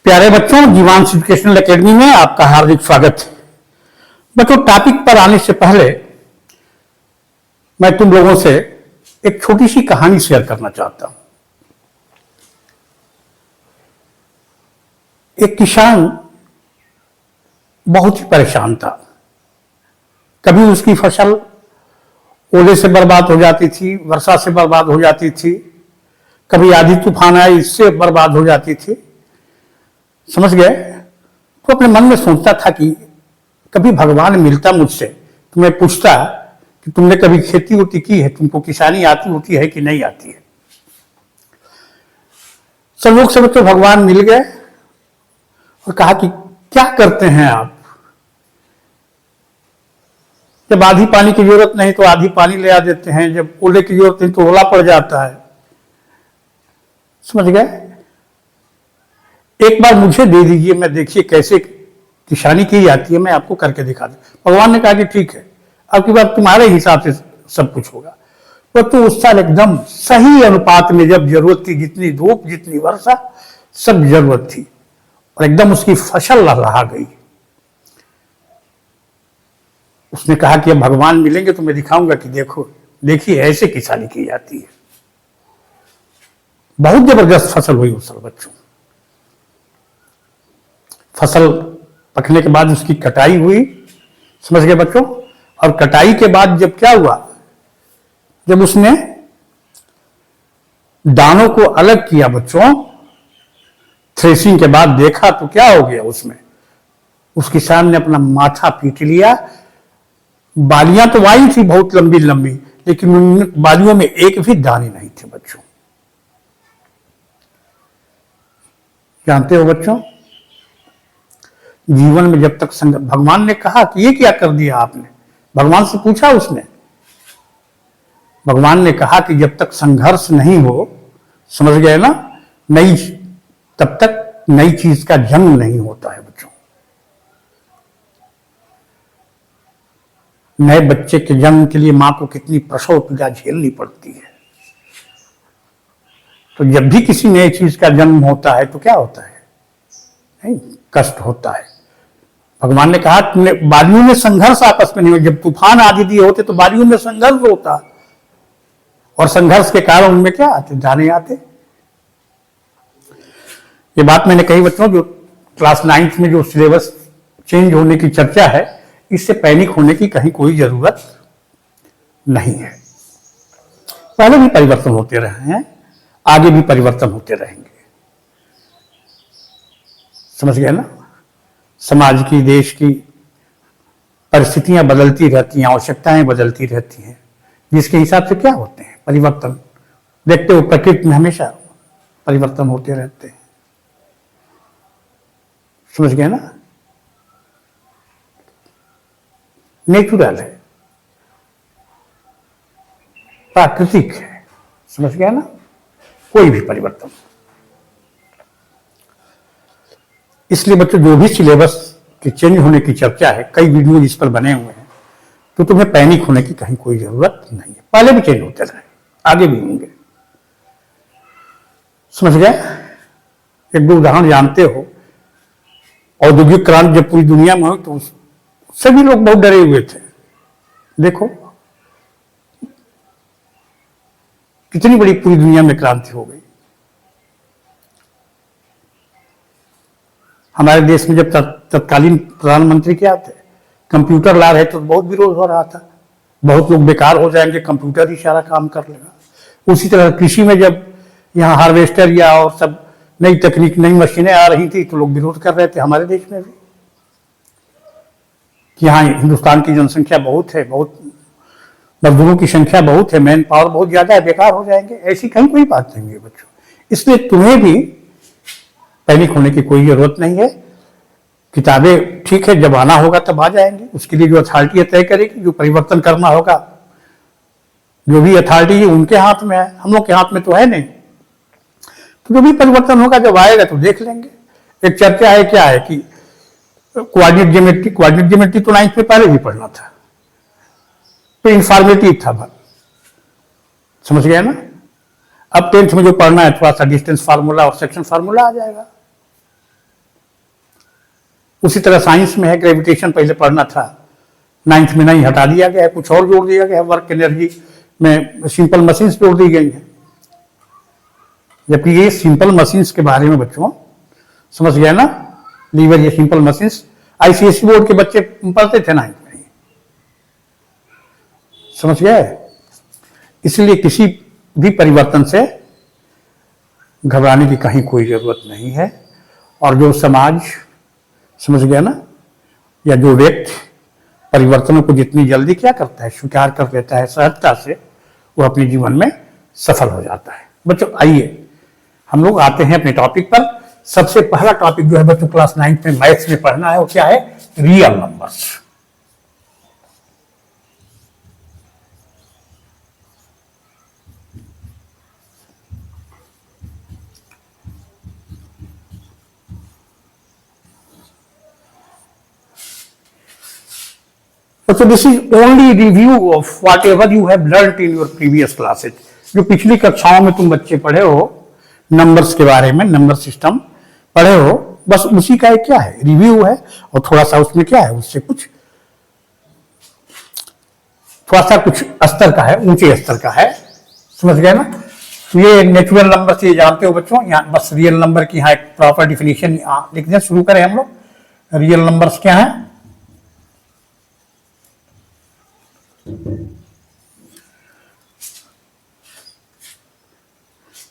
प्यारे बच्चों, जीवांश educational academy में आपका हार्दिक स्वागत है। बच्चों, टॉपिक पर आने से पहले मैं तुम लोगों से एक छोटी सी कहानी शेयर करना चाहता हूं। एक किसान बहुत ही परेशान था। कभी उसकी फसल ओले से बर्बाद हो जाती थी, वर्षा से बर्बाद हो जाती थी, कभी आंधी तूफान आए इससे बर्बाद हो जाती थी। समझ गए? तो अपने मन में सोचता था कि कभी भगवान मिलता मुझसे तो मैं पूछता कि तुमने कभी खेती उती की है, तुमको किसानी आती होती है कि नहीं आती है। सब लोग सब तो भगवान मिल गए और कहा कि क्या करते हैं आप? जब आधी पानी की जरूरत नहीं तो आधी पानी ले आ देते हैं, जब ओले की जरूरत नहीं तो ओला पड़ जाता है। समझ गए? एक बार मुझे दे दीजिए, मैं देखिए कैसे किसानी की जाती है, मैं आपको करके दिखा दूं। भगवान ने कहा कि ठीक है, अब की बात तुम्हारे हिसाब से सब कुछ होगा। तो उस साल एकदम सही अनुपात में जब जरूरत थी, जितनी धूप जितनी वर्षा सब जरूरत थी, और एकदम उसकी फसल लहलहा गई। उसने कहा कि अब भगवान मिलेंगे तो मैं दिखाऊंगा कि देखो देखिए ऐसे किसानी की जाती है। बहुत जबरदस्त फसल हुई उस साल बच्चों। फसल पकने के बाद उसकी कटाई हुई। समझ गए बच्चों? और कटाई के बाद जब क्या हुआ, जब उसने दानों को अलग किया बच्चों, थ्रेसिंग के बाद देखा तो क्या हो गया उसमें, उस किसान ने अपना माथा पीट लिया। बालियां तो आई थी बहुत लंबी लंबी, लेकिन उन बालियों में एक भी दाने नहीं थे बच्चों। जानते हो बच्चों, जीवन में जब तक भगवान ने कहा कि ये क्या कर दिया आपने, भगवान से पूछा उसने। भगवान ने कहा कि जब तक संघर्ष नहीं हो, समझ गए ना, नई तब तक नई चीज का जन्म नहीं होता है बच्चों। नए बच्चे के जन्म के लिए मां को कितनी प्रसव पीड़ा झेलनी पड़ती है। तो जब भी किसी नई चीज का जन्म होता है तो क्या होता है? नहीं, कष्ट होता है। भगवान ने कहा तुमने बालियों में संघर्ष आपस में नहीं हो। जब तूफान आदि दिए होते तो बालियों में संघर्ष होता, और संघर्ष के कारण उनमें क्या आते? दाने आते। ये बात मैंने कही बच्चों, जो क्लास 9th में जो सिलेबस चेंज होने की चर्चा है, इससे पैनिक होने की कहीं कोई जरूरत नहीं है। पहले भी परिवर्तन होते रहे हैं, आगे भी परिवर्तन होते रहेंगे। समझ गए ना? समाज की, देश की परिस्थितियां बदलती रहती हैं, आवश्यकताएं बदलती रहती हैं, जिसके हिसाब से क्या होते हैं परिवर्तन। देखते हो प्रकृति में हमेशा परिवर्तन होते रहते हैं। समझ गए ना? नेचुरल है, प्राकृतिक है। समझ गया ना? कोई भी परिवर्तन। इसलिए बच्चों, जो भी सिलेबस के चेंज होने की चर्चा है, कई वीडियो इस पर बने हुए हैं, तो तुम्हें पैनिक होने की कहीं कोई जरूरत नहीं है। पहले भी चेंज होते रहे, आगे भी होंगे। समझ गए? एक दो उदाहरण जानते हो। औद्योगिक क्रांति जब पूरी दुनिया में हुई तो सभी लोग बहुत डरे हुए थे। देखो कितनी बड़ी पूरी दुनिया में क्रांति हो गई। हमारे देश में जब तत्कालीन प्रधानमंत्री क्या थे, कंप्यूटर ला रहे थे तो बहुत विरोध हो रहा था। बहुत लोग बेकार हो जाएंगे, कंप्यूटर ही सारा काम कर लेगा। उसी तरह कृषि में जब यहाँ हार्वेस्टर या और सब नई तकनीक, नई मशीनें आ रही थी तो लोग विरोध कर रहे थे। हमारे देश में भी कि यहाँ हिंदुस्तान की जनसंख्या बहुत है, बहुत मजदूरों की संख्या बहुत है, मैन पावर बहुत ज्यादा है, बेकार हो जाएंगे। ऐसी कहीं कोई बात नहीं है बच्चों। इसलिए तुम्हें भी पैनिक होने की कोई जरूरत नहीं है। किताबें ठीक है, जब आना होगा तब आ जाएंगे। उसके लिए जो अथॉरिटी तय करेगी, जो परिवर्तन करना होगा, जो भी अथॉरिटी है उनके हाथ में है, हम लोग के हाथ में तो है नहीं। तो जो भी परिवर्तन होगा जब आएगा तो देख लेंगे। एक चर्चा है, क्या है कि कोऑर्डिनेट ज्योमेट्री तो 9th में पहले भी पढ़ना था, तो इंफॉर्मेटिव था बस। समझ गया ना? अब 10th में जो पढ़ना है थोड़ा सा डिस्टेंस फार्मूला और सेक्शन फार्मूला आ जाएगा। उसी तरह साइंस में है, ग्रेविटेशन पहले पढ़ना था, 9th में नहीं, हटा दिया गया है, कुछ और जोड़ दिया गया है, वर्क एनर्जी में सिंपल मशीन्स जोड़ दी गई हैं। जबकि ये सिंपल मशीन्स के बारे में बच्चों समझ गए ना, लीवर ये सिंपल मशीन्स आईसीएसई बोर्ड के बच्चे पढ़ते थे 9th में, समझ गए। इसलिए किसी भी परिवर्तन से घबराने की कहीं कोई जरूरत नहीं है। और जो समाज, समझ गया ना, या जो व्यक्ति परिवर्तनों को जितनी जल्दी क्या करता है, स्वीकार कर लेता है सहजता से, वो अपने जीवन में सफल हो जाता है। बच्चों आइए हम लोग आते हैं अपने टॉपिक पर। सबसे पहला टॉपिक जो है बच्चों क्लास 9th में मैथ्स में पढ़ना है, वो क्या है, real numbers. So this is only review of whatever you have learnt in your previous classes. जो पिछली कक्षाओं में तुम बच्चे पढ़े हो नंबर्स के बारे में, नंबर सिस्टम पढ़े हो, बस उसी का एक क्या है, रिव्यू है। और थोड़ा सा उसमें क्या है, उससे कुछ थोड़ा सा कुछ स्तर का है, ऊंचे स्तर का है, समझ गए ना। तो ये नेचुरल नंबर से जानते हो बच्चों, यहाँ बस रियल नंबर की यहाँ एक प्रॉपर डिफिनेशन लिखने शुरू करें हम लोग। रियल नंबर्स क्या है,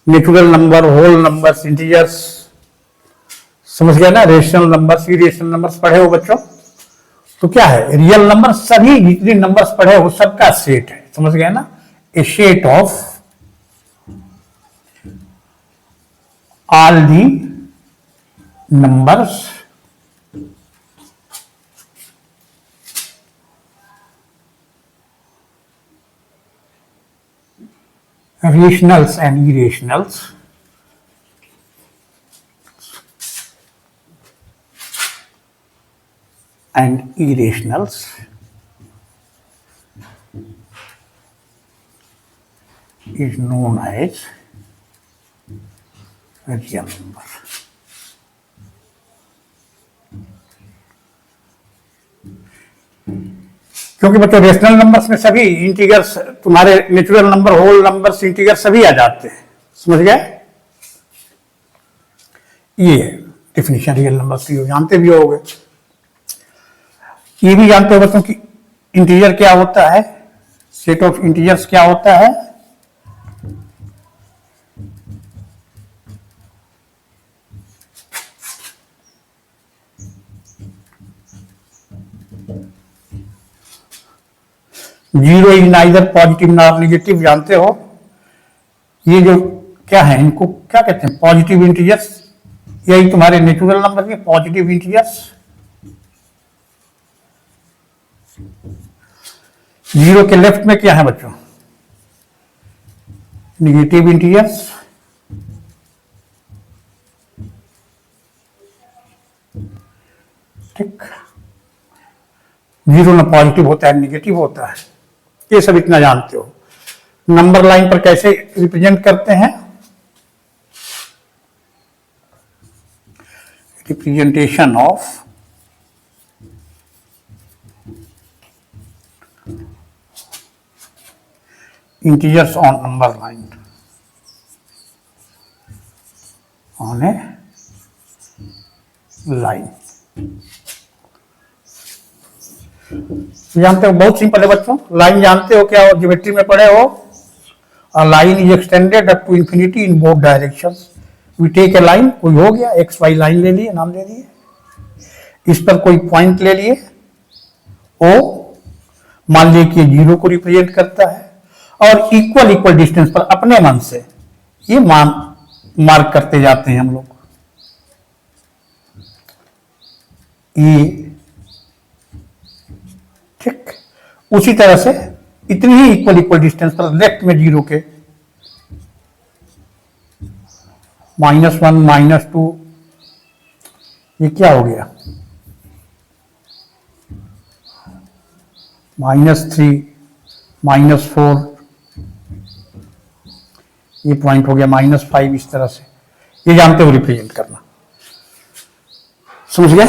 natural number, whole numbers, integers, समझ गया ना। रेशनल नंबर्स, इरेशनल नंबर्स पढ़े हो बच्चों। तो क्या है रियल नंबर, सभी जितने नंबर्स पढ़े हो सबका सेट है, समझ गया ना। A set of all the numbers rationals and irrationals is known as real number. क्योंकि बच्चों रेशनल नंबर्स में सभी इंटीजर्स, तुम्हारे natural number, whole numbers, integer सभी आ जाते हैं, समझ गए। ये डेफिनेशन रियल नंबर्स की जानते भी होगे। ये भी जानते हो बच्चों कि इंटीजर क्या होता है, सेट ऑफ इंटीजर्स क्या होता है। Zero is neither positive nor negative, जानते हो। ये जो क्या है, इनको क्या कहते हैं, पॉजिटिव इंटीजर्स। यही तुम्हारे नेचुरल नंबर के पॉजिटिव इंटीजर्स। जीरो के लेफ्ट में क्या है बच्चों, नेगेटिव इंटीजर्स। ठीक, जीरो ना पॉजिटिव होता है, नेगेटिव होता है। ये सब इतना जानते हो। नंबर लाइन पर कैसे रिप्रेजेंट करते हैं, representation of integers on number line, on a line. जानते हो, बहुत सिंपल है बच्चों। लाइन जानते हो क्या, ज्योमेट्री में पढ़े हो। A line is extended up to infinity in both directions. We take a line, कोई हो गया एक्स वाई लाइन ले लिए, नाम ले लिए, इस पर कोई पॉइंट ले लिए ओ, मान लीजिए कि जीरो को रिप्रेजेंट करता है, और इक्वल इक्वल डिस्टेंस पर अपने मन से ये मार्क करते जाते हैं हम लोग। ये ठीक, उसी तरह से इतनी ही इक्वल इक्वल डिस्टेंस पर लेफ्ट में जीरो के -1 -2, ये क्या हो गया, -3 -4, ये पॉइंट हो गया -5। इस तरह से ये जानते हो रिप्रेजेंट करना, समझ गए।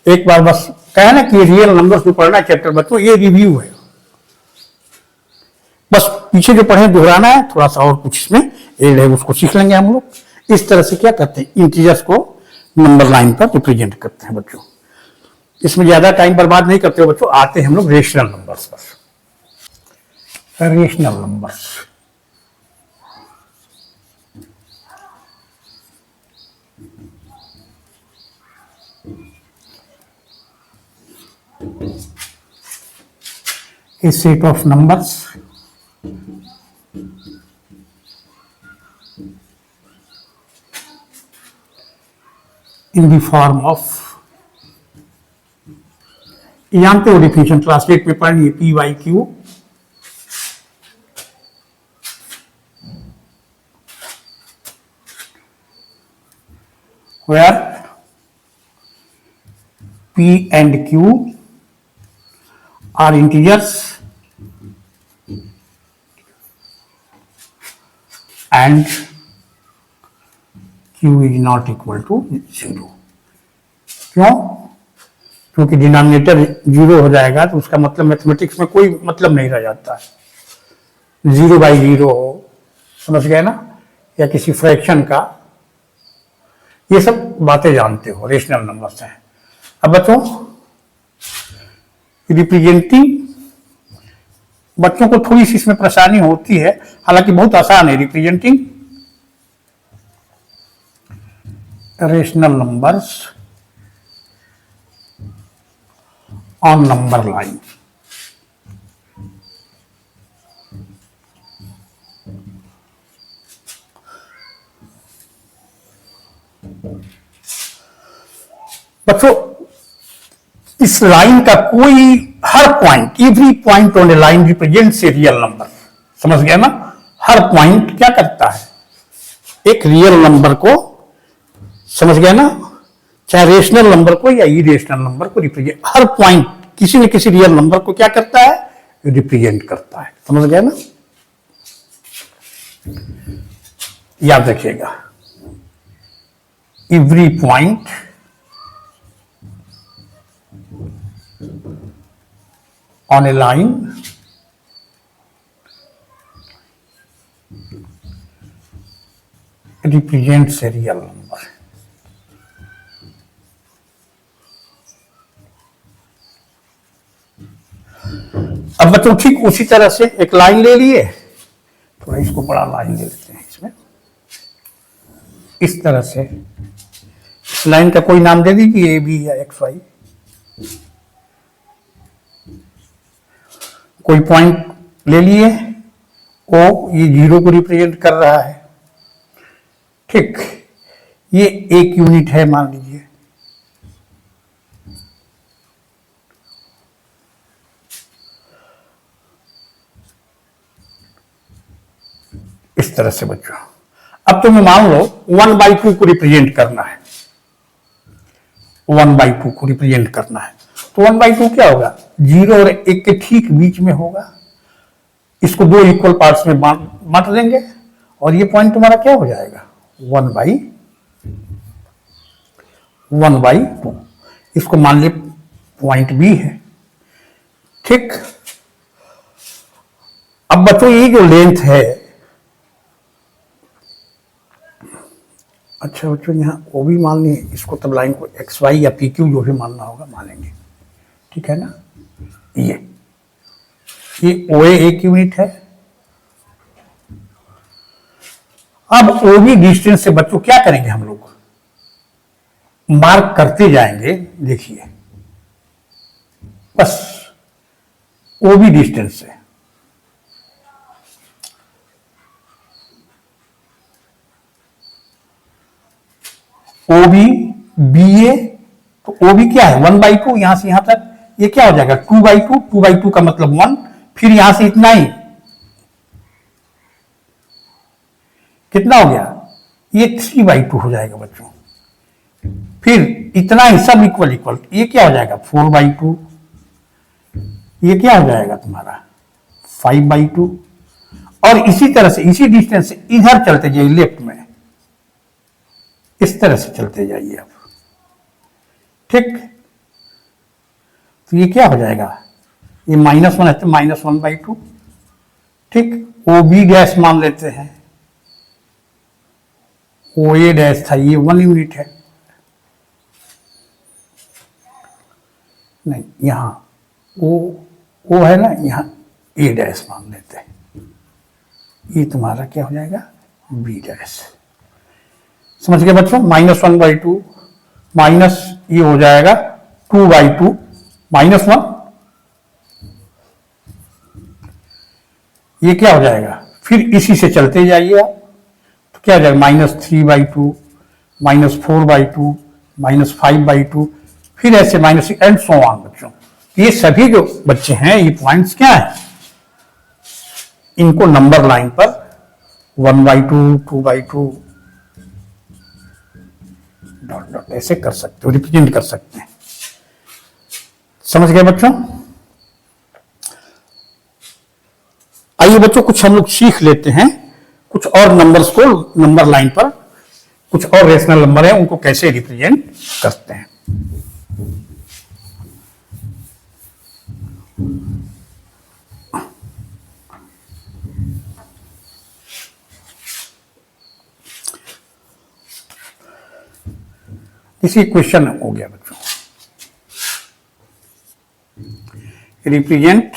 एक बार बस कहा ना कि रियल नंबर जो पढ़ना चैप्टर बच्चों, ये रिव्यू है, बस पीछे जो पढ़े दोहराना है, थोड़ा सा और कुछ इसमें एड है, उसको सीख लेंगे हम लोग। इस तरह से क्या करते हैं, इंटीजर्स को नंबर लाइन पर रिप्रेजेंट करते हैं बच्चों। इसमें ज्यादा टाइम बर्बाद नहीं करते हो बच्चों, आते हैं हम लोग रेशनल नंबर्स पर। Rational numbers, a set of numbers in the form of, जानते हो डिफिनेशन, ट्रांसलेट में पढ़नी है, P Y Q where P and Q are integers and Q is not equal to 0। क्यों? क्योंकि डिनोमिनेटर 0 हो जाएगा तो उसका मतलब मैथमेटिक्स में कोई मतलब नहीं रह जाता है। 0/0 हो, समझ गए ना, या किसी फ्रैक्शन का, ये सब बातें जानते हो, रेशनल नंबर्स हैं। अब बच्चों रिप्रेजेंटिंग, बच्चों को थोड़ी सी इसमें परेशानी होती है, हालांकि बहुत आसान है। Representing rational numbers on number line. बच्चों इस लाइन का कोई, हर point, every point on a line represents a real number. समझ गया ना, हर पॉइंट क्या करता है, एक रियल नंबर को, समझ गया ना, चाहे रेशनल नंबर को या इरेशनल नंबर को रिप्रेजेंट, हर पॉइंट किसी न किसी रियल नंबर को क्या करता है, रिप्रेजेंट करता है। समझ गया ना, याद रखिएगा, every point on a line represents a real number। अब बच्चों ठीक उसी तरह से एक लाइन ले लिए, थोड़ा इसको बड़ा लाइन ले लेते हैं इसमें, इस तरह से इस लाइन का कोई नाम दे दीजिए, ए बी या एक्स वाई। कोई पॉइंट ले लिए, ओ ये 0 को रिप्रेजेंट कर रहा है, ठीक, ये एक यूनिट है मान लीजिए, इस तरह से बच्चों। अब तुम्हें मान लो 1/2 को रिप्रेजेंट करना है, 1/2 को रिप्रेजेंट करना है, तो 1/2 क्या होगा, 0 और 1 के ठीक बीच में होगा। इसको 2 इक्वल पार्ट्स में बांट देंगे और ये पॉइंट तुम्हारा क्या हो जाएगा, 1/2। इसको मान ली पॉइंट बी है, ठीक। अब बच्चों ये जो लेंथ है, अच्छा बच्चों यहाँ वो भी मान ली, इसको तब लाइन को एक्स वाई या पी क्यू जो भी मानना होगा मानेंगे, ठीक है ना। ये ओए एक यूनिट है। अब ओबी डिस्टेंस से बच्चों क्या करेंगे हम लोग, मार्क करते जाएंगे, देखिए बस ओबी डिस्टेंस से, ओबी बी ए, तो ओबी क्या है 1/2, यहां से यहां तक, ये क्या हो जाएगा 2/2, 2/2 का मतलब 1, फिर यहां से इतना ही, कितना हो गया, ये 3/2 हो जाएगा बच्चों, फिर इतना ही सब इक्वल इक्वल, ये क्या हो जाएगा 4/2, ये क्या हो जाएगा तुम्हारा 5/2, और इसी तरह से इसी डिस्टेंस से इधर चलते जाइए लेफ्ट में, इस तरह से चलते जाइए आप, ठीक। तो ये क्या हो जाएगा, ये -1 है तो -1/2, ठीक। ओ बी डैश मान लेते हैं, ओ ए डैश था, ये 1 यूनिट है, नहीं यहां ओ है ना, यहां ए डैश मान लेते हैं, ये तुम्हारा क्या हो जाएगा, बी डैश। समझ गए बच्चों, -1/2 माइनस ये हो जाएगा 2/2 -1, ये क्या हो जाएगा, फिर इसी से चलते जाइए आप, तो क्या हो जाएगा, -3/2 -4/2 -5/2, फिर ऐसे माइनस एंड सो ऑन बच्चों। ये सभी जो बच्चे हैं, ये पॉइंट्स क्या है, इनको नंबर लाइन पर 1/2 2/2 डॉट डॉट ऐसे कर सकते हो, रिप्रेजेंट कर सकते हैं। समझ गए बच्चों। आइए बच्चों, कुछ हम लोग सीख लेते हैं, कुछ और नंबर्स को नंबर लाइन पर, कुछ और रेशनल नंबर है उनको कैसे रिप्रेजेंट करते हैं। इसी क्वेश्चन हो गया बच्चों, रिप्रेजेंट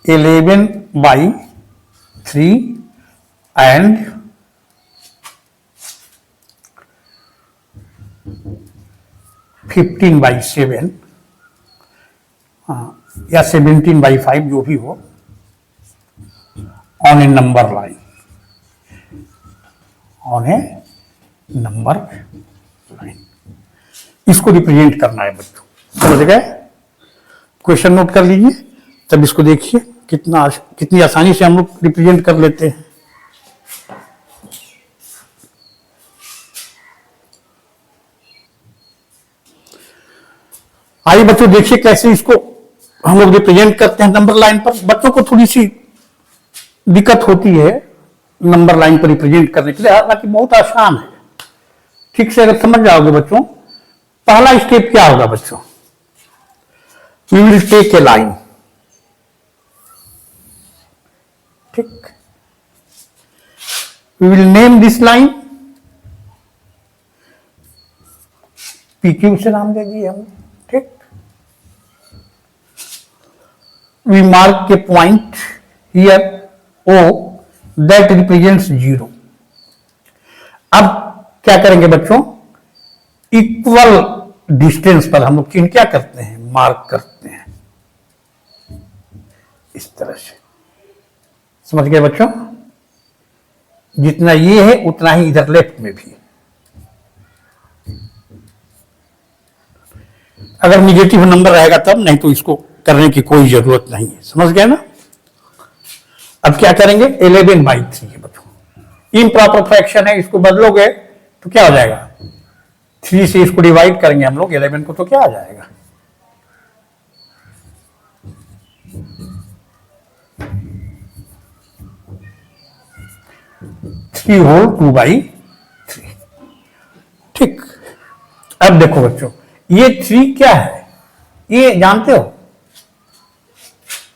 (11/3) and 15/7 या 17/5 जो भी हो, on A number line, on A number line, इसको रिप्रेजेंट करना है बच्चों। समझ गए, क्वेश्चन नोट कर लीजिए, तब इसको देखिए कितनी आसानी से हम लोग रिप्रेजेंट कर लेते हैं। आइए बच्चों देखिए कैसे इसको हम लोग रिप्रेजेंट करते हैं नंबर लाइन पर। बच्चों को थोड़ी सी दिक्कत होती है नंबर लाइन पर रिप्रेजेंट करने के लिए, हालांकि बहुत आसान है, ठीक से अगर समझ जाओगे बच्चों। पहला स्टेप क्या होगा बच्चों, we will take a line, ठीक, we will name this line, PQ से नाम दे दिए हम, ठीक। We mark a point here O that represents 0। अब क्या करेंगे बच्चों, इक्वल डिस्टेंस पर हम लोग चिन्ह क्या करते हैं, मार्क करते हैं, इस तरह से। समझ गए बच्चों, जितना ये है उतना ही इधर लेफ्ट में भी। अगर निगेटिव नंबर रहेगा तब, नहीं तो इसको करने की कोई जरूरत नहीं है। समझ गए ना। अब क्या करेंगे, 11/3 है बच्चों, इम्प्रॉपर फ्रैक्शन है, इसको बदलोगे तो क्या हो जाएगा, 3 से इसको डिवाइड करेंगे हम लोग 11 को, तो क्या आ जाएगा, 3 होल 2/3, ठीक। अब देखो बच्चों, ये 3 क्या है, ये जानते हो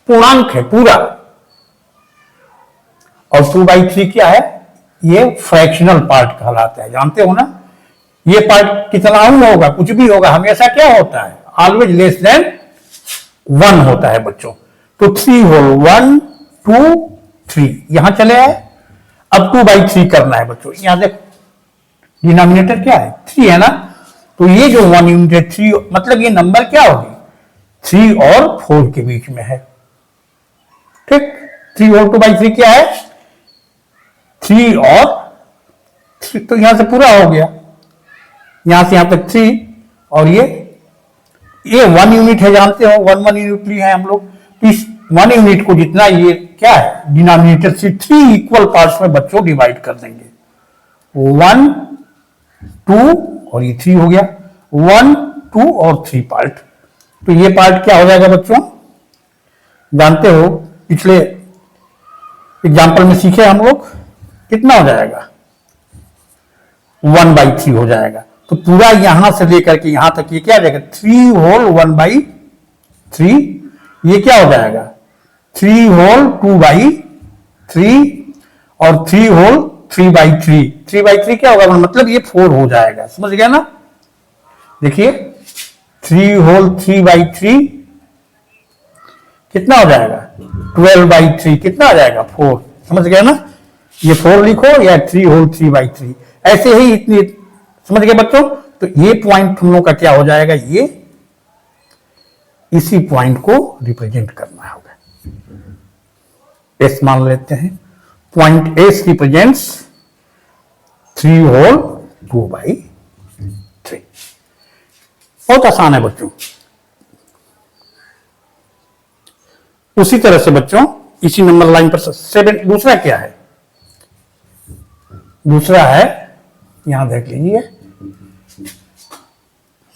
पूर्णांक है पूरा, और 2/3 क्या है, ये फ्रैक्शनल पार्ट कहलाता है, जानते हो ना। ये पार्ट कितना होगा, कुछ भी होगा, हमेशा क्या होता है, ऑलवेज लेस देन 1 होता है बच्चों। तो 3 होल 1 2 3 यहां चले आए। अब 2/3 करना है बच्चों, यहां देखो डिनोमिनेटर क्या है, 3 है ना, तो ये जो 1 यूनिट है 3, मतलब ये नंबर क्या होगी, 3 और 4 के बीच में है, ठीक। 3 होल 2/3 क्या है, 3 और 3, तो यहां से पूरा हो गया, यहां से यहां तक 3, और ये 1 यूनिट है, जानते हो 1 यूनिट लिए हैं हम लोग। तो इस 1 यूनिट को जितना ये क्या है, डिनोमिनेटर से 3 इक्वल पार्ट्स में बच्चों डिवाइड कर देंगे, 1 2 और ये 3 हो गया, 1 2 और 3 पार्ट। तो ये पार्ट क्या हो जाएगा बच्चों, जानते हो पिछले एग्जाम्पल में सीखे हम लोग, कितना हो जाएगा 1/3 हो जाएगा। तो पूरा यहां से लेकर के यहां तक ये क्या आ जाएगा 3 होल 1/3। ये क्या हो जाएगा 3 होल 2/3 और 3 होल 3/3। 3/3 क्या होगा मतलब ये 4 हो जाएगा, समझ गया ना। देखिए 3 होल 3/3 कितना हो जाएगा 12/3, कितना आ जाएगा 4, समझ गया ना। ये 4 लिखो या 3 होल 3/3, ऐसे ही इतनी, समझ गए बच्चों। तो ये पॉइंट तुम लोग का क्या हो जाएगा, ये इसी पॉइंट को रिप्रेजेंट करना होगा। एस मान लेते हैं, पॉइंट एस रिप्रेजेंट्स 3 होल 2/3। बहुत आसान है बच्चों। उसी तरह से बच्चों इसी नंबर लाइन पर 7, दूसरा क्या है, दूसरा है यहां देख लीजिए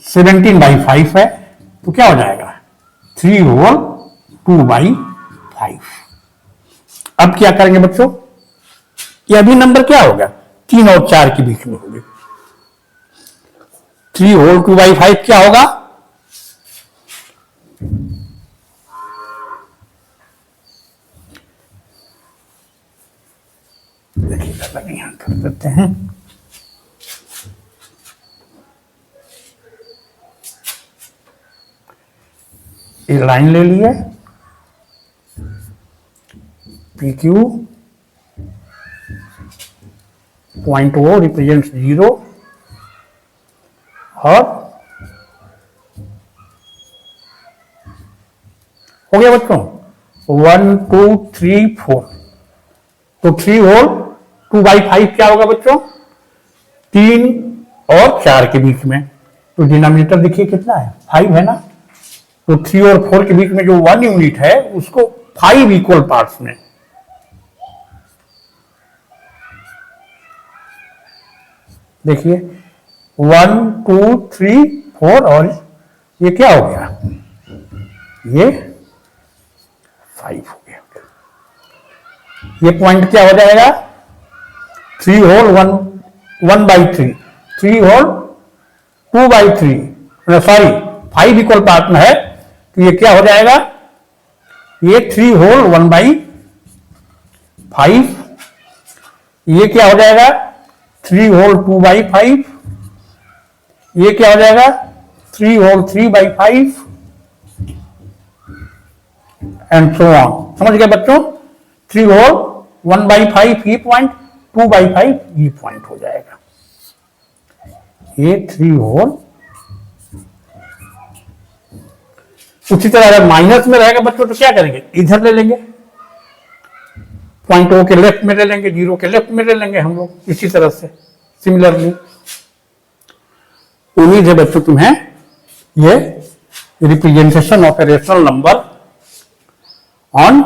17/5 है, तो क्या हो जाएगा 3 होल 2/5। अब क्या करेंगे बच्चों, ये अभी नंबर क्या होगा 3 और 4 के बीच में होगी। 3 होल 2/5 क्या होगा, देखिएगा यहां कर देते हैं, ये लाइन ले लिए PQ, पॉइंट O रिप्रेजेंट 0 और हो गया बच्चों 1 2 3 4। तो 3 होल 2/5 क्या होगा बच्चों 3 और 4 के बीच में। तो डिनोमिनेटर देखिए कितना है 5 है ना, तो 3 और 4 के बीच में जो 1 यूनिट है उसको 5 इक्वल पार्ट्स में, देखिए 1 2 3 4 और ये क्या हो गया ये 5 हो गया। ये पॉइंट क्या हो जाएगा 3 whole 1/3, 3 whole 2/3, sorry 5 equal part में है, तो ये क्या हो जाएगा ये 3 होल 1/5, ये क्या हो जाएगा 3 होल 2/5, ये क्या हो जाएगा 3 होल 3/5 एंड सो ऑन। समझ गए बच्चों, 3 होल 1/5 ये पॉइंट, 2/5 ये पॉइंट हो जाएगा। ये 3 होल, उसी तरह अगर माइनस में रहेगा बच्चों तो क्या करेंगे इधर ले लेंगे, पॉइंट O के लेफ्ट में ले लेंगे, 0 के लेफ्ट में ले लेंगे हम लोग, इसी तरह से सिमिलरली। उम्मीद है बच्चों तुम्हें ये representation of a rational number on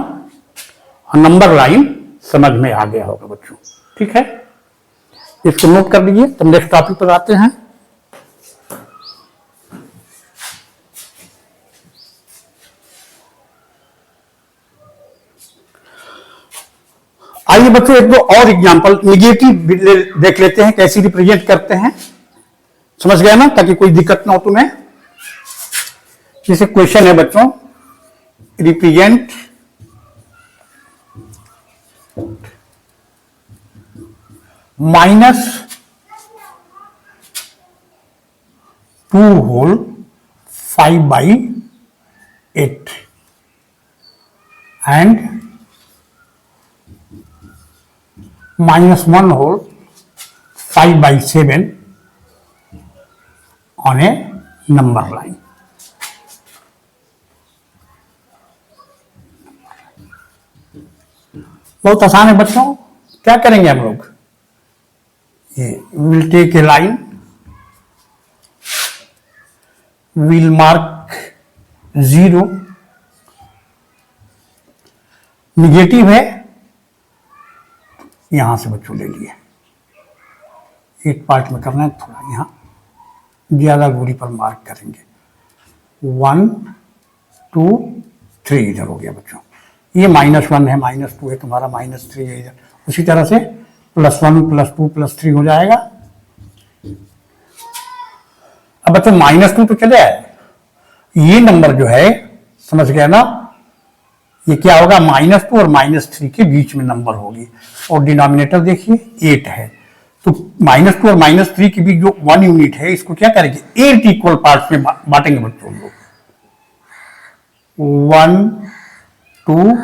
number line समझ में आ गया होगा बच्चों, ठीक है। इसको नोट कर लीजिए, तो नेक्स्ट टॉपिक पर आते हैं। आइए बच्चों एक दो और एग्जांपल निगेटिव देख लेते हैं, कैसी रिप्रेजेंट करते हैं, समझ गया ना, ताकि कोई दिक्कत ना हो तुम्हें। जैसे क्वेश्चन है बच्चों, represent -2 whole 5/8 and -1 whole 5/7 on a number line। बहुत आसान है बच्चों, क्या करेंगे हम लोग, ये will take a line, will mark 0, negative है यहां से बच्चों ले लिए, एक पार्ट में करना है, थोड़ा यहां ज्यादा दूरी पर मार्क करेंगे, 1 2 3 इधर हो गया बच्चों। ये -1 है, -2 है तुम्हारा, -3 है इधर। उसी तरह से +1 +2 +3 हो जाएगा। अब बच्चों -2 तो चले आए, ये नंबर जो है समझ गया ना, ये क्या होगा, -2 और -3 के बीच में नंबर होगी। और डिनोमिनेटर देखिए 8 है, तो -2 और -3 के बीच जो 1 यूनिट है इसको क्या करेंगे, 8 इक्वल पार्ट्स में बांटेंगे बच्चों लोग। 1 2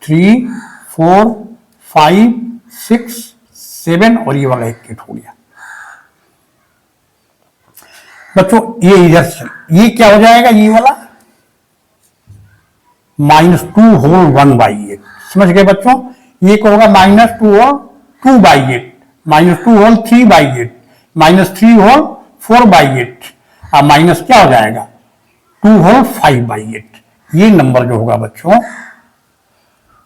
3 4 5 6 7 और ये वाला 1 हो गया बच्चों। ये इधर से ये क्या हो जाएगा, ये वाला -2 होल 1/8, समझ गए बच्चों। ये क्या होगा, -2 होल 2/8, -2 होल 3/8, -3 होल 4/8, और माइनस क्या हो जाएगा 2 होल 5/8। ये नंबर जो होगा बच्चों,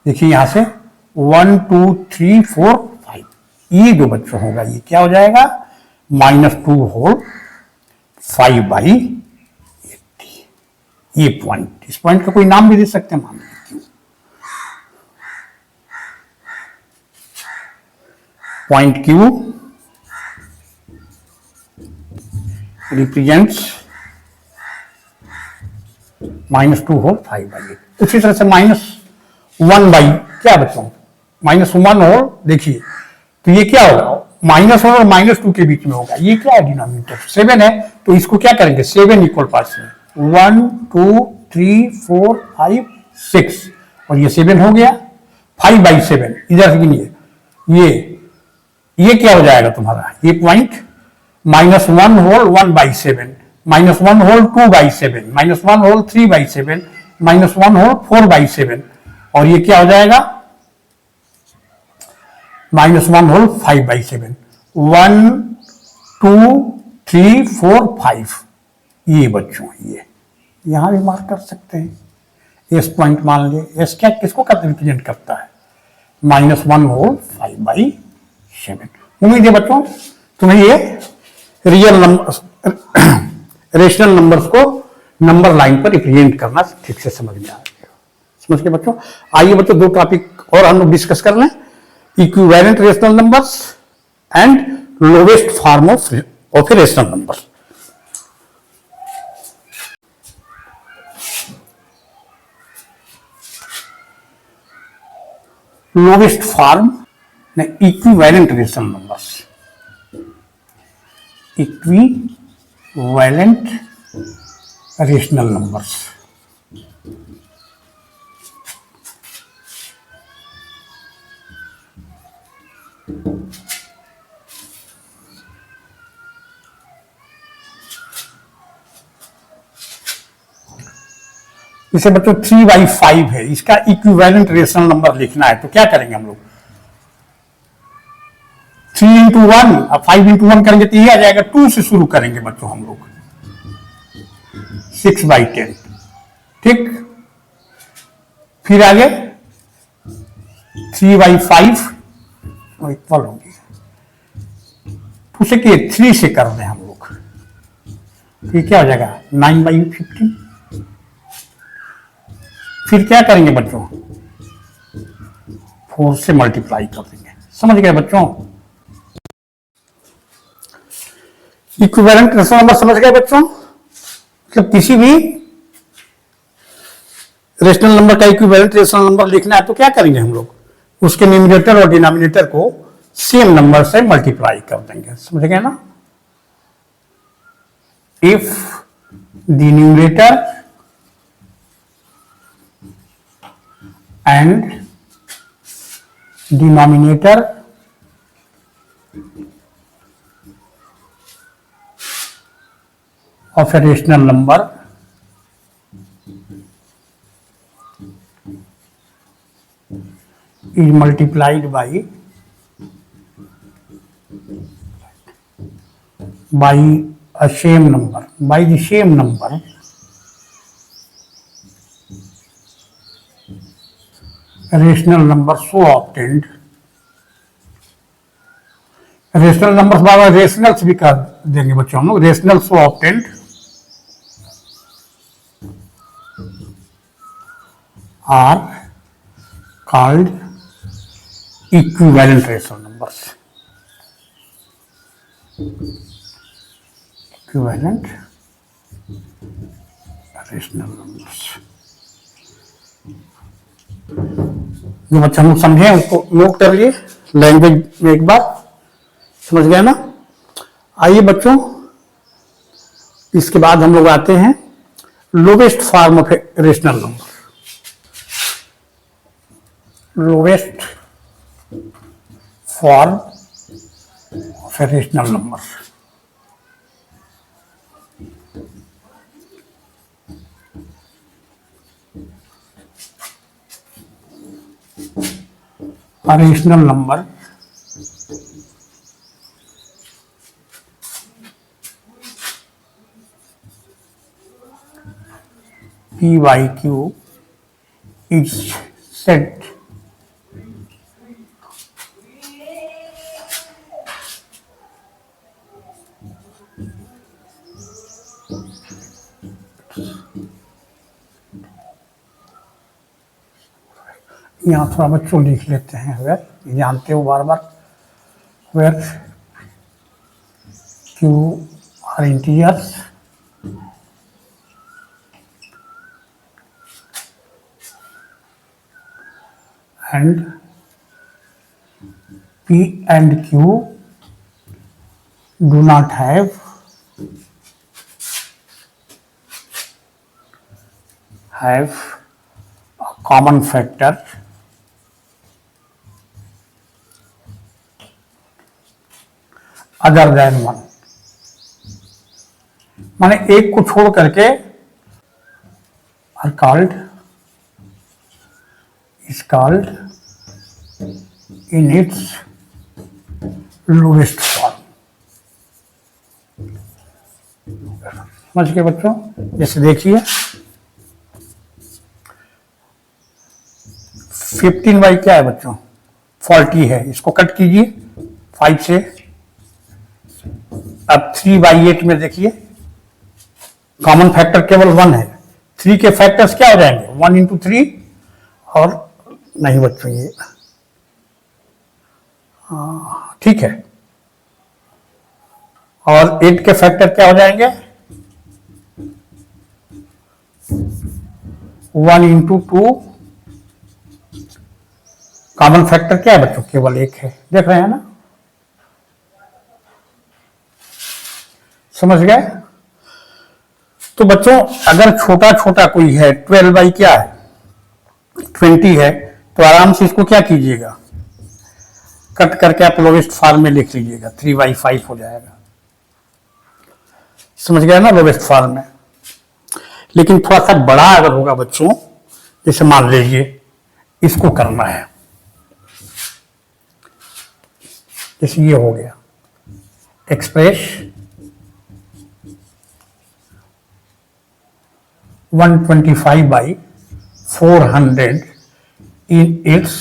देखिए यहां से 1 2 3 4 5, ये जो बच्चों होगा ये क्या हो जाएगा, -2 होल 5/80। ये पॉइंट, इस पॉइंट का कोई नाम भी दे सकते हैं, मान लीजिए पॉइंट Q रिप्रेजेंट्स -2 होल 5/8। उसी तरह से -1 बाई क्या बच्चों, -1 होल, देखिए तो ये क्या होगा, -1 और -2 के बीच में होगा। ये क्या है, डिनोमिनेटर 7 है, तो इसको क्या करेंगे 7 इक्वल पार्ट्स में, 1 2 3 4 5 6, और ये 7 हो गया। 5/7 इधर से गिनिए, ये क्या हो जाएगा तुम्हारा, ये point -1 whole 1/7, -1 whole 2/7, -1 whole 3/7, -1 whole 4/7, और ये क्या हो जाएगा -1 होल 5/7। 1 2 3 4 5, ये बच्चों ये यहां भी मार्क कर सकते हैं। एस पॉइंट मान लिया, एस क्या किसको रिप्रेजेंट करता है, -1 होल 5/7। उम्मीद है बच्चों तुम्हें ये रियल नंबर रेशनल नंबर्स को नंबर लाइन पर रिप्रेजेंट करना ठीक से समझ में आ गया, समझ के बच्चों। आइए बच्चों 2 टॉपिक और हम लोग डिस्कस कर लें, equivalent rational numbers and lowest form of rational number. Lowest form equivalent rational numbers, equivalent rational numbers. इसे बच्चों 3/5 है, इसका इक्विवेलेंट रेशनल नंबर लिखना है, तो क्या करेंगे हम लोग 3 into 1 और 5 into 1 करेंगे तो ये आ जाएगा, 2 से शुरू करेंगे बच्चों हम लोग, 6/10, ठीक। फिर आगे 3/5 इक्वल होंगे, उसे कि 3 से कर रहे हैं हम लोग, फिर क्या हो जाएगा 9/15। फिर क्या करेंगे बच्चों 4 से मल्टीप्लाई कर देंगे, समझ गए बच्चों। इक्विवेलेंट रेशनल नंबर समझ गए बच्चों, मतलब किसी भी रेशनल नंबर का इक्विवेलेंट रेशनल नंबर लिखना है तो क्या करेंगे हम लोग, उसके न्यूमरेटर और डिनोमिनेटर को सेम नंबर से मल्टीप्लाई कर देंगे, समझ गए ना। If the numerator and denominator of a rational number is multiplied by a same number, by the same number, a rational number so obtained, rational numbers बार rationals भी कर देंगे बच्चों हम लोग, rational so obtained are called equivalent rational numbers. Equivalent rational numbers. जो बच्चा हम लोग समझे उसको नोट कर लिए लैंग्वेज में एक बार, समझ गया ना। आइए बच्चों, इसके बाद हम लोग आते हैं lowest form of rational number. Lowest form of rational number. Rational number P by Q is said यहाँ थोड़ा बच्चों लिख लेते हैं, वेर जानते हो बार बार, where Q are integers and P and Q do not have a common factor other than 1। माने एक को छोड़ करके are called is called in its lowest form। समझ गए बच्चों? जैसे देखिए 15 क्या है बच्चों? 40 है, इसको कट कीजिए 5 से। अब 3/8 में देखिए कॉमन फैक्टर केवल 1 है, 3 के फैक्टर्स क्या हो जाएंगे? 1 इंटू 3 और नहीं बच्चों ये ठीक है, और 8 के फैक्टर क्या हो जाएंगे? 1 इंटू 2। कॉमन फैक्टर क्या है बच्चों? केवल 1 है। देख रहे हैं ना, समझ गए? तो बच्चों अगर छोटा छोटा कोई है, 12 क्या है? 20 है, तो आराम से इसको क्या कीजिएगा? कट करके आप लोवेस्ट फॉर्म में लिख लीजिएगा, 3/5 हो जाएगा। समझ गए ना लोवेस्ट फॉर्म में। लेकिन थोड़ा सा बड़ा अगर होगा बच्चों, जैसे मान लीजिए इसको करना है, जैसे ये हो गया express 125/400 in its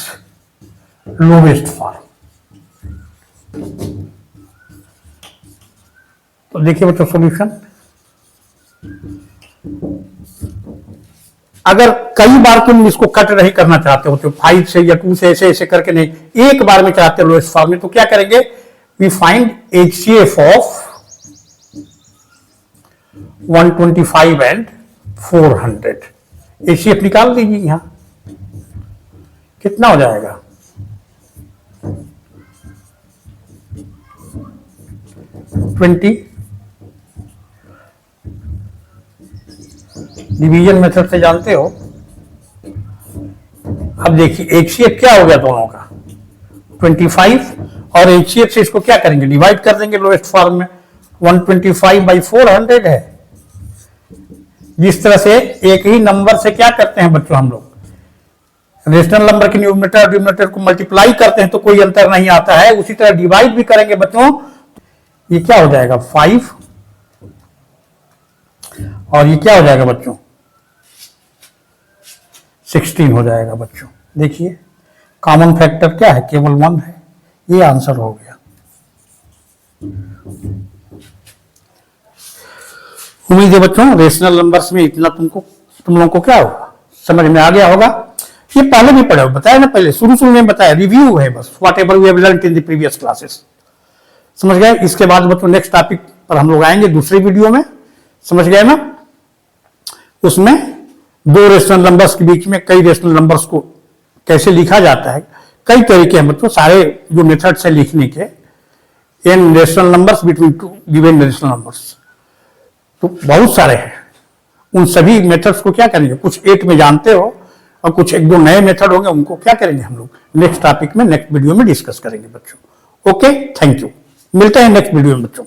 lowest form। तो देखिए बच्चों सॉल्यूशन, अगर कई बार तुम इसको कट नहीं करना चाहते हो तो 5 से या 2 से ऐसे ऐसे करके नहीं, एक बार में चाहते हो लोवेस्ट फॉर्म में, तो क्या करेंगे? We find HCF of 125 and 400। HCF निकाल दीजिए, यहां कितना हो जाएगा? 20। डिवीजन मेथड से जानते हो। अब देखिए HCF क्या हो गया दोनों का? 25, और HCF से इसको क्या करेंगे? डिवाइड कर देंगे लोवेस्ट फॉर्म में। 125/400 है। जिस तरह से एक ही नंबर से क्या करते हैं बच्चों हम लोग, रेशनल नंबर के न्यूमरेटर और डिनोमिनेटर को मल्टीप्लाई करते हैं तो कोई अंतर नहीं आता है, उसी तरह डिवाइड भी करेंगे बच्चों। ये क्या हो जाएगा? 5, और ये क्या हो जाएगा बच्चों? 16 हो जाएगा बच्चों। देखिए कॉमन फैक्टर क्या है? केवल 1 है। ये आंसर हो गया। उम्मीद है बच्चों रेशनल नंबर्स में इतना तुम लोगों को क्या होगा, समझ में आ गया होगा। ये पहले भी पढ़े, बताया ना, पहले शुरू में बताया, रिव्यू है बस, whatever we have learned in the previous classes. समझ गए? इसके बाद बच्चों नेक्स्ट टॉपिक पर हम लोग आएंगे दूसरी वीडियो में, समझ गए ना? उसमें दो रेशनल नंबर्स के बीच में कई रेशनल नंबर्स को कैसे लिखा जाता है, कई तरीके हैं बच्चों, सारे जो मेथड्स है लिखने के, N rational numbers between two given rational numbers, तो बहुत सारे हैं। उन सभी मेथड्स को क्या करेंगे, कुछ 8 में जानते हो और कुछ 1-2 नए मेथड होंगे, उनको क्या करेंगे हम लोग नेक्स्ट टॉपिक में, नेक्स्ट वीडियो में डिस्कस करेंगे बच्चों। ओके, थैंक यू, मिलते हैं नेक्स्ट वीडियो में बच्चों।